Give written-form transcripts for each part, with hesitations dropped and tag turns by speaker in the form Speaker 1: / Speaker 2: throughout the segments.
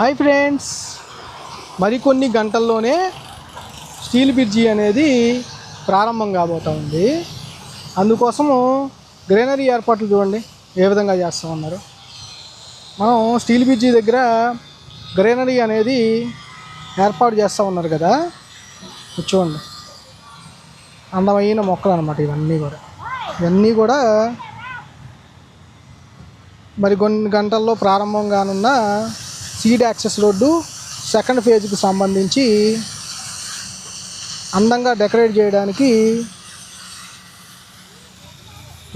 Speaker 1: Hi friends, మరికొన్ని గంటల్లోనే steel bridge అనేది ప్రారంభం కాబోతూ ఉంది. అందుకోసము గ్రీనరీ ఏర్పాట్లు చూడండి ఏ విధంగా చేస్తూ ఉన్నారు. మనం స్టీల్ బ్రిడ్జి దగ్గర గ్రీనరీ అనేది ఏర్పాటు చేస్తూ ఉన్నారు కదా, చూడండి. అందమైన మొక్కలు అన్నమాట ఇవన్నీ కూడా మరి కొన్ని గంటల్లో ప్రారంభం కానున్న సీడ్ యాక్సెస్ రోడ్డు సెకండ్ ఫేజ్కి సంబంధించి అందంగా డెకరేట్ చేయడానికి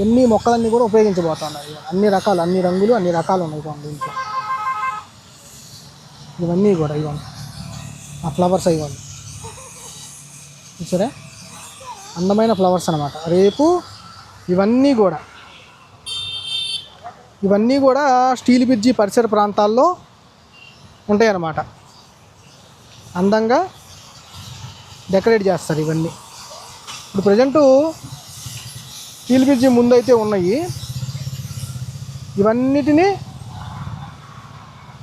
Speaker 1: ఎన్ని మొక్కలన్నీ కూడా ఉపయోగించబోతున్నాయి. అన్ని రంగులు అన్ని రకాలు ఉన్నాయి దీంట్లో. ఇవన్నీ కూడా ఇవ్వండి, ఆ ఫ్లవర్స్ ఇవ్వండి, చూసారా, అందమైన ఫ్లవర్స్ అన్నమాట. రేపు ఇవన్నీ కూడా స్టీల్ బ్రిడ్జి పరిసర ప్రాంతాల్లో ఉంటాయన్నమాట. అందంగా డెకరేట్ చేస్తారు ఇవన్నీ. ఇప్పుడు ప్రజెంటు స్టీల్ బ్రిడ్జి ముందైతే ఉన్నాయి, ఇవన్నిటినీ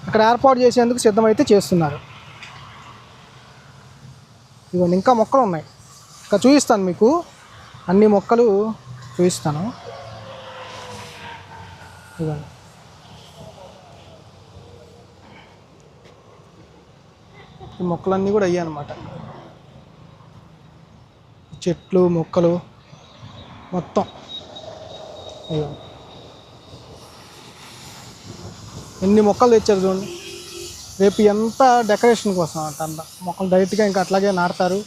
Speaker 1: అక్కడ ఏర్పాటు చేసేందుకు సిద్ధమైతే చేస్తున్నారు. ఇవన్నీ ఇంకా మొక్కలు ఉన్నాయి, ఇంకా చూపిస్తాను మీకు, అన్ని మొక్కలు చూపిస్తాను. ఇవన్నీ ఈ మొక్కలన్నీ కూడా అయ్యాయన్నమాట. చెట్లు మొక్కలు మొత్తం ఎన్ని మొక్కలు తెచ్చారు చూడండి. రేపు ఎంత డెకరేషన్ కోసం అంత మొక్కలు డైరెక్ట్గా ఇంకా అట్లాగే నాటుతారు,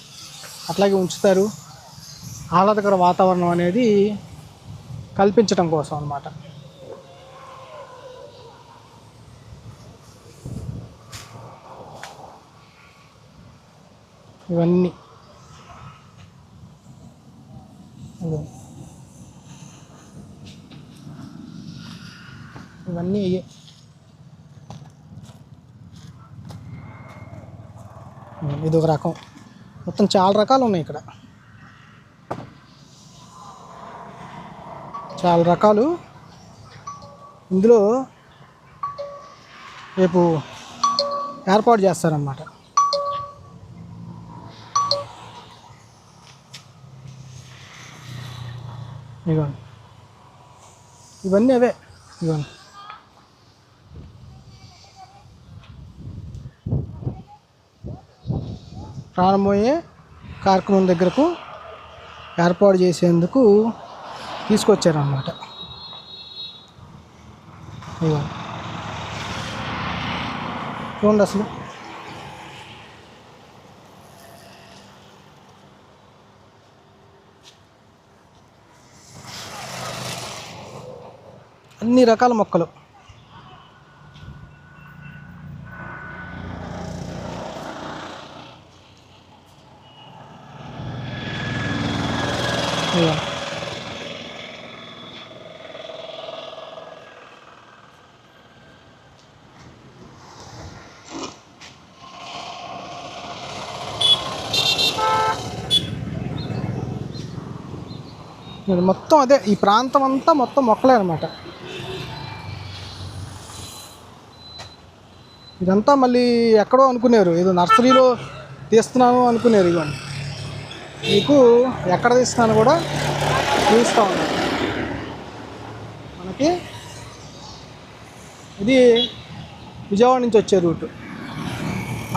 Speaker 1: అట్లాగే ఉంచుతారు. ఆహ్లాదకర వాతావరణం అనేది కల్పించడం కోసం అన్నమాట. ఇవన్నీ ఇది ఒక రకం, మొత్తం చాలా రకాలు ఉన్నాయి ఇక్కడ, చాలా రకాలు. ఇందులో రేపు ఏర్పాటు చేస్తారన్నమాట. ఇదిగోండి, ఇవన్నీ అవే. ఇదిగోండి, ప్రారంభమయ్యే కార్యక్రమం దగ్గరకు ఏర్పాటు చేసేందుకు తీసుకొచ్చారన్నమాట. ఇదిగోండి, చూడండి అసలు అన్ని రకాల మొక్కలు. మొత్తం అదే, ఈ ప్రాంతం అంతా మొత్తం మొక్కలే అన్నమాట. ఇదంతా మళ్ళీ ఎక్కడో అనుకునేరు, ఏదో నర్సరీలో తీస్తున్నాను అనుకునేరు. ఇవన్నీ మీకు ఎక్కడ తీస్తున్నాను కూడా చూపిస్తూ ఉన్నాను. మనకి ఇది విజయవాడ నుంచి వచ్చే రూటు,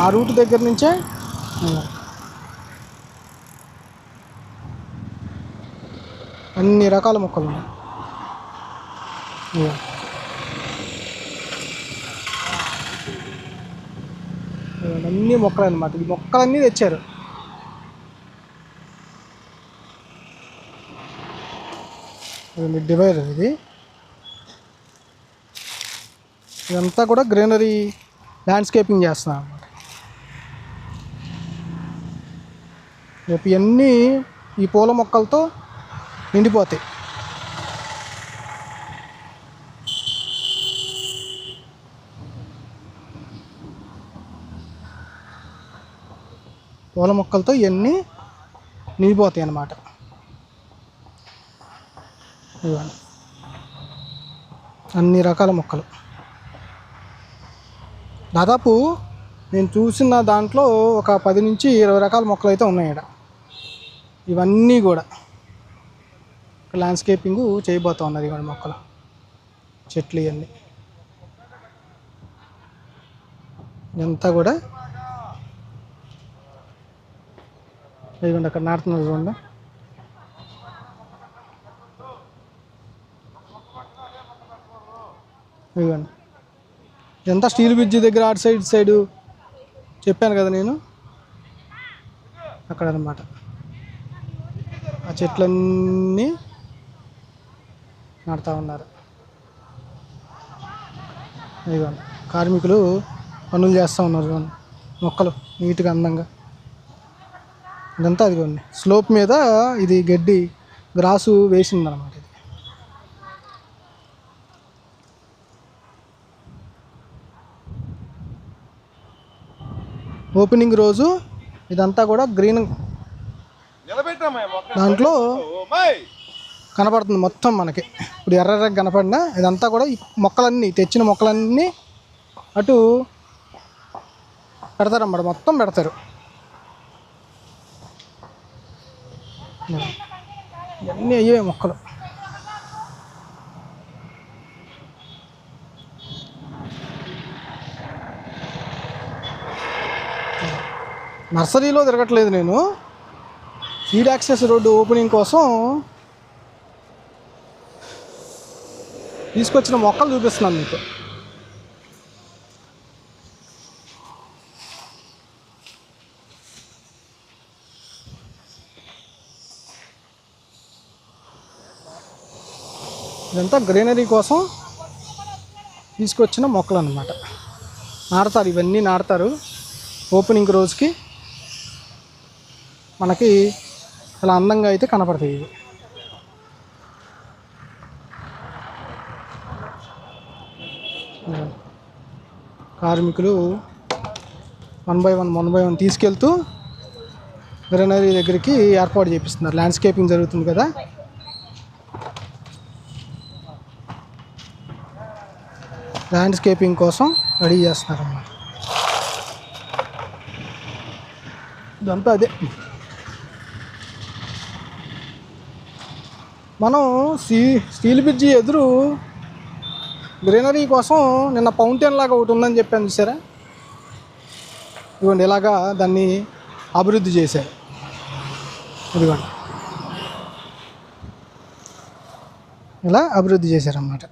Speaker 1: ఆ రూట్ దగ్గర నుంచే అన్ని రకాల మొక్కలు ఉన్నాయి. అన్ని మొక్కలు అన్నమాట. ఈ మొక్కలన్నీ తెచ్చారు. డివైడర్ ఇదంతా కూడా గ్రీనరీ ల్యాండ్స్కేపింగ్ చేస్తున్నాం అన్నమాట. రేపు ఇవన్నీ ఈ పూల మొక్కలతో నిండిపోతాయి. పూల మొక్కలతో ఇవన్నీ నిండిపోతాయి అన్నమాట. అన్ని రకాల మొక్కలు. దాదాపు నేను చూసిన దాంట్లో ఒక 10 నుంచి 20 రకాల మొక్కలు అయితే ఉన్నాయి ఇక్కడ. ఇవన్నీ కూడా ల్యాండ్స్కేపింగ్ చేయబోతా ఉన్నది ఇక్కడ మొక్కలు, చెట్లు ఇవన్నీ. ఇదంతా కూడా ఇదిగోండి అక్కడ నాటుతున్నారు చూడండి. ఇదిగోండి ఇదంతా స్టీల్ బ్రిడ్జి దగ్గర అటు సైడు చెప్పాను కదా నేను, అక్కడ అన్నమాట. ఆ చెట్లన్నీ నాటుతూ ఉన్నారు. ఇదిగోండి కార్మికులు పనులు చేస్తూ ఉన్నారు చూడండి, మొక్కలు నీట్గా అందంగా. ఇదంతా అదిగోండి స్లోప్ మీద ఇది గడ్డి గ్రాసు వేసిందన్నమాట. ఇది ఓపెనింగ్ రోజు ఇదంతా కూడా గ్రీన్ దాంట్లో కనపడుతుంది మొత్తం మనకి. ఇప్పుడు ఎర్ర కనపడినా ఇదంతా కూడా ఈ మొక్కలన్నీ తెచ్చిన మొక్కలన్నీ అటు పెడతారన్నమాట, మొత్తం పెడతారు. ఇవన్నీ అయ్యే మొక్కలు. నర్సరీలో తిరగట్లేదు నేను, సీడ్ యాక్సెస్ రోడ్డు ఓపెనింగ్ కోసం తీసుకొచ్చిన మొక్కలు చూపిస్తున్నాను మీకు. ఇదంతా గ్రీనరీ కోసం తీసుకొచ్చిన మొక్కలు అన్నమాట. నాటుతారు, ఇవన్నీ నాటుతారు ఓపెనింగ్ రోజుకి. మనకి చాలా అందంగా అయితే కనపడతాయి ఇవి. కార్మికులు 1 by 1 తీసుకెళ్తూ గ్రీనరీ దగ్గరికి ఏర్పాటు చేపిస్తున్నారు. ల్యాండ్స్కేపింగ్ జరుగుతుంది కదా, ల్యాండ్స్కేపింగ్ కోసం రెడీ చేస్తున్నారు అన్నమాట. ఇదంతా అదే. మనం స్టీల్ బ్రిడ్జి ఎదురు గ్రీనరీ కోసం నిన్న ఫౌంటైన్ లాగా ఒకటి ఉందని చెప్పాను చూసారా, ఇదిగోండి ఇలాగా దాన్ని అభివృద్ధి చేశారు. ఇదిగోండి ఇలా అభివృద్ధి చేశారన్నమాట.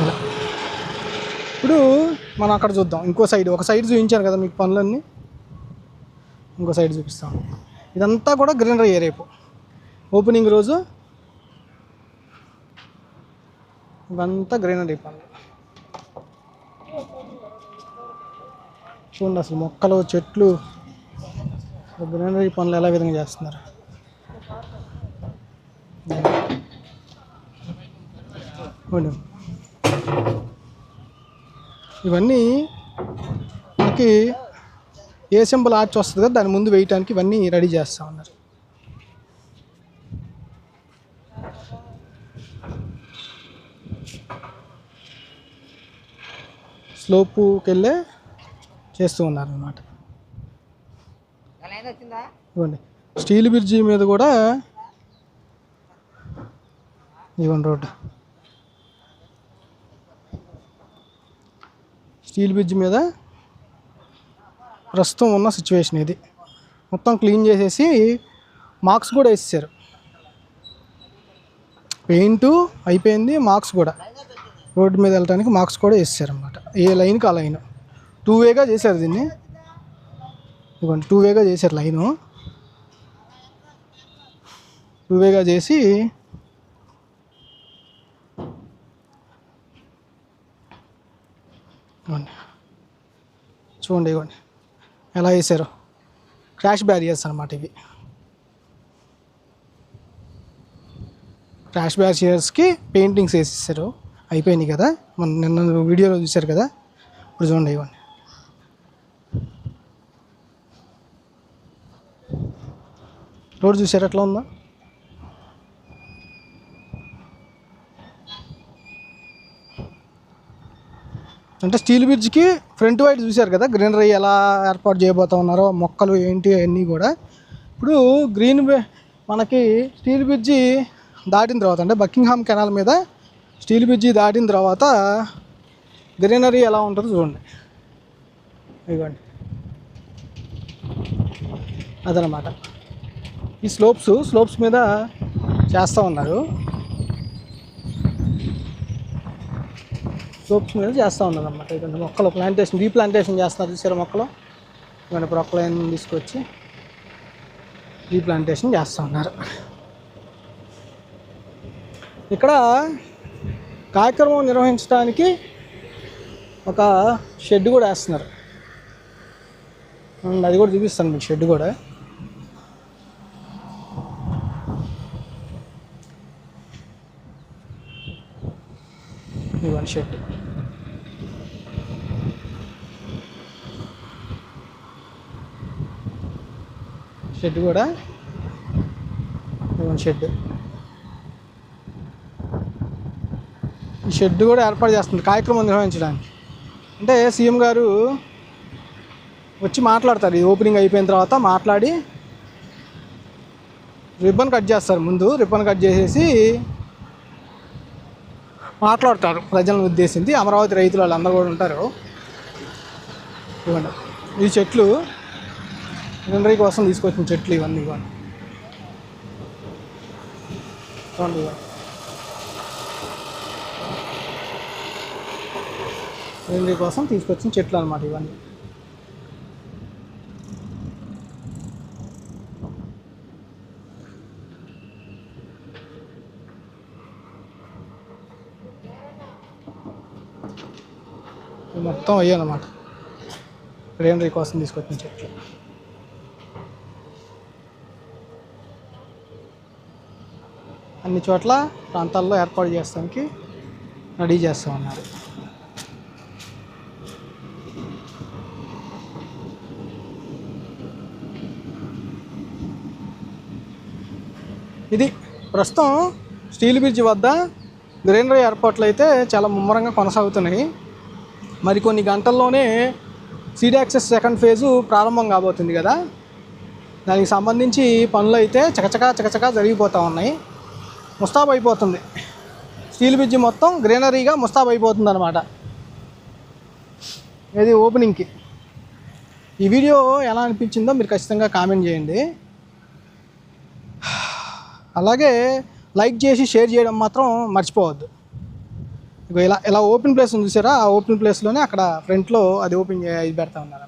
Speaker 1: ఇలా ఇప్పుడు మనం అక్కడ చూద్దాం, ఇంకో సైడ్. ఒక సైడ్ చూపించాను కదా మీకు పనులన్నీ, ఇంకో సైడ్ చూపిస్తాం. ఇదంతా కూడా గ్రీనరీ రేపు ఓపెనింగ్ రోజు ఇవంతా గ్రీనరీ పనులు. చూడండి అసలు మొక్కలు చెట్లు గ్రీనరీ పనులు ఎలా విధంగా చేస్తున్నారు. ఇవన్నీ మనకి ఏ సింబల్ ఆర్చ్ వస్తుంది కదా దాని ముందు వేయటానికి ఇవన్నీ రెడీ చేస్తూ ఉన్నారు. స్లోపుకి వెళ్ళే చేస్తూ ఉన్నారు అన్నమాట. ఇవ్వండి స్టీల్ బ్రిడ్జి మీద కూడా ఇవ్వండి రోడ్డు. స్టీల్ బ్రిడ్జి మీద ప్రస్తుతం ఉన్న సిచ్యువేషన్ ఇది. మొత్తం క్లీన్ చేసేసి మార్క్స్ కూడా వేసేసారు. పెయింటు అయిపోయింది, మార్క్స్ కూడా రోడ్డు మీద వెళ్ళడానికి మార్క్స్ కూడా వేసేసారు అన్నమాట. ఏ లైన్కి ఆ లైన్ 2 వేగా చేశారు దీన్ని. ఇవ్వండి 2 వేగా చేశారు లైను. 2 వేగా చేసి ఇవ్వండి చూడండి, ఇవ్వండి ఎలా వేసారు. క్రాష్ బ్యారియర్స్ అన్నమాట ఇవి. క్రాష్ బ్యారియర్స్కి పెయింటింగ్స్ వేసేసారు, అయిపోయినాయి కదా. మన నిన్న వీడియోలో చూశారు కదా. ఇప్పుడు చూడండి ఇవ్వండి రోడ్ చూసారు ఎట్లా ఉందో. అంటే స్టీల్ బ్రిడ్జ్కి ఫ్రంట్ వైడ్ చూశారు కదా, గ్రీనరీ ఎలా ఏర్పాటు చేయబోతా ఉన్నారో, మొక్కలు ఏంటి అవన్నీ కూడా. ఇప్పుడు మనకి స్టీల్ బ్రిడ్జి దాటిన తర్వాత, అంటే బకింగ్హామ్ కెనాల్ మీద స్టీల్ బ్రిడ్జి దాటిన తర్వాత గ్రీనరీ ఎలా ఉంటుందో చూడండి. ఇదిగోండి, అదనమాట. ఈ స్లోప్స్ మీద చేస్తూ ఉన్నారు. స్లోప్స్ మీద చేస్తూ ఉన్నారు అన్నమాట. ఇదంతా మొక్కలు రీప్లాంటేషన్ చేస్తున్నారు చూసారు. మొక్కలు ఇవన్నీ ప్రొక్లైన్ తీసుకొచ్చి రీప్లాంటేషన్ చేస్తూ ఉన్నారు. ఇక్కడ కార్యక్రమం నిర్వహించడానికి ఒక షెడ్ కూడా వేస్తున్నారు. అది కూడా చూపిస్తాను మీకు, షెడ్ కూడా. ఇవన్నీ షెడ్ కూడా, ఇవన్నీ షెడ్. ఈ షెడ్ కూడా ఏర్పాటు చేస్తుంది కార్యక్రమం నిర్వహించడానికి. అంటే సీఎం గారు వచ్చి మాట్లాడతారు. ఈ ఓపెనింగ్ అయిపోయిన తర్వాత మాట్లాడి రిబ్బన్ కట్ చేస్తారు. ముందు రిబ్బన్ కట్ చేసేసి మాట్లాడతారు ప్రజలను ఉద్దేశించి. అమరావతి రైతులు వాళ్ళందరూ కూడా ఉంటారు. ఇవ్వండి, ఈ చెట్లు గ్రీనరీ కోసం తీసుకొచ్చిన చెట్లు ఇవన్నీ. ఇవ్వండి, గ్రీనరీ కోసం తీసుకొచ్చిన చెట్లు అన్నమాట ఇవన్నీ. మొత్తం అయ్యానమాట గ్రీనరీ కోసం తీసుకొచ్చిన చెట్లు. అన్ని చోట్ల ప్రాంతాల్లో ఏర్పాటు చేస్తానికి రెడీ చేస్తూ ఉన్నారు. ఇది ప్రస్తుతం స్టీల్ బ్రిడ్జ్ వద్ద గ్రీనరీ ఏర్పాట్లు అయితే చాలా ముమ్మరంగా కొనసాగుతున్నాయి. మరికొన్ని గంటల్లోనే సీడ్ యాక్సెస్ సెకండ్ ఫేజు ప్రారంభం కాబోతుంది కదా. దానికి సంబంధించి పనులు అయితే చకచకా జరిగిపోతూ ఉన్నాయి. ముస్తాబు అయిపోతుంది స్టీల్ బ్రిడ్జ్ మొత్తం, గ్రీనరీగా ముస్తాబు అయిపోతుంది అనమాట ఇది ఓపెనింగ్కి. ఈ వీడియో ఎలా అనిపించిందో మీరు ఖచ్చితంగా కామెంట్ చేయండి. అలాగే లైక్ చేసి షేర్ చేయడం మాత్రం మర్చిపోవద్దు. ఇక ఇలా ఓపెన్ ప్లేస్ ఉంది చూసారా, ఆ ఓపెన్ ప్లేస్లోనే అక్కడ ఫ్రంట్లో అది పెడతా ఉన్నారు.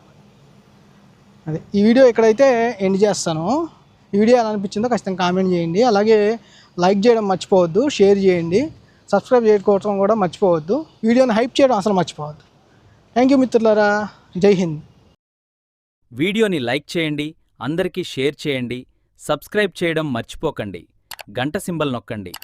Speaker 1: అదే ఈ వీడియో ఇక్కడైతే ఎండ్ చేస్తాను. ఈ వీడియో ఎలా అనిపించిందో ఖచ్చితంగా కామెంట్ చేయండి. అలాగే లైక్ చేయడం మర్చిపోవద్దు, షేర్ చేయండి, సబ్స్క్రైబ్ చేసుకోవడం కూడా మర్చిపోవద్దు. వీడియోని హైప్ చేయడం అసలు మర్చిపోవద్దు. థ్యాంక్ యూ మిత్రులారా, జై హింద్.
Speaker 2: వీడియోని లైక్ చేయండి, అందరికీ షేర్ చేయండి, సబ్స్క్రైబ్ చేయడం మర్చిపోకండి, గంట సింబల్ నొక్కండి.